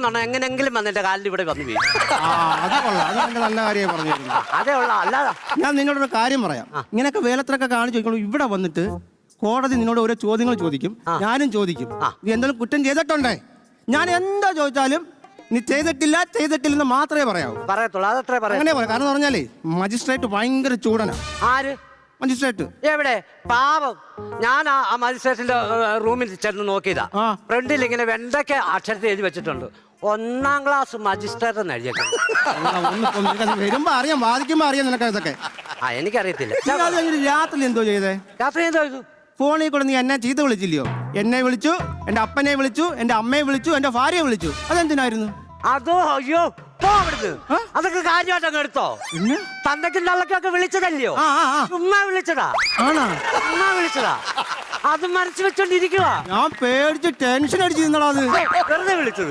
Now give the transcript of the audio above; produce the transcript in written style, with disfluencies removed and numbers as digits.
എങ്ങനെങ്കിലും വന്നിട്ട് കാലിൽ ഇവിടെ വന്ന് വീഴും. അത് കൊള്ളാം, അത് നല്ല നല്ല കാര്യമായി പറഞ്ഞു. അതേ ഉള്ള അല്ലാതെ ഞാൻ നിന്നോടൊരു കാര്യം പറയാം. ഇങ്ങനെയൊക്കെ വേലത്തിലൊക്കെ കാണിച്ചു ചോദിക്കുള്ളൂ. ഇവിടെ വന്നിട്ട് കോടതി നിന്നോട് ഓരോ ചോദ്യങ്ങൾ ചോദിക്കും, ഞാനും ചോദിക്കും. നീ എന്തെങ്കിലും കുറ്റം ചെയ്തിട്ടുണ്ടേ, ഞാൻ എന്താ ചോദിച്ചാലും നീ ചെയ്തിട്ടില്ലെന്ന് മാത്രമേ പറയാവൂ. പറയത്തുള്ളൂ, അതത്രേ പറയാം. അങ്ങനെ പറയാം. കാരണം പറഞ്ഞാലേ മജിസ്ട്രേറ്റ് ഭയങ്കര ചൂടനാ. ആര് മജിസ്ട്രേറ്റ്? എവിടെ പാവം. ഞാൻ ആ മജിസ്ട്രേറ്റിന്റെ റൂമിൽ ചെന്ന് നോക്കിയതാ. ഫ്രണ്ടിൽ ഇങ്ങനെ വെണ്ടയ്ക്ക് അക്ഷരത്തിൽ എഴുതി വെച്ചിട്ടുണ്ട്, 1ാം ക്ലാസ് മജിസ്ട്രേറ്റ് എന്ന് എഴുതിയേക്കുന്നു. വരുമ്പോ അറിയാം, വാദിക്കുമ്പോ അറിയാം നിനക്ക് ഇതൊക്കെ. എനിക്കറിയത്തില്ല. രാത്രി എന്തോ ചെയ്തേ? രാത്രി എന്തോ ചെയ്തു? ഫോണിൽ കൂടെ നീ എന്നെ ചീത്ത വിളിച്ചില്ലയോ? എന്നെ വിളിച്ചു, എന്റെ അപ്പനെ വിളിച്ചു, എന്റെ അമ്മയെ വിളിച്ചു, എന്റെ ഭാര്യയെ വിളിച്ചു. അതെന്തിനായിരുന്നു? അതോ അയ്യോ പോ അവിടുന്ന്. അതൊക്കെ കാര്യമായിട്ട് അങ്ങ് എടുത്തോ. തന്തയ്ക്കും തള്ളക്കൊക്കെ വിളിച്ചതല്ലയോ? ചുമ്മാ വിളിച്ചതാ. ചുമ്മാ വിളിച്ചതാ. അത് മനസ്സിൽ വെച്ചോണ്ടിരിക്കുവാ. ഞാൻ പേടിച്ച് ടെൻഷൻ അടിച്ചു നിന്നടാ. അത് വെറുതെ വിളിച്ചത്.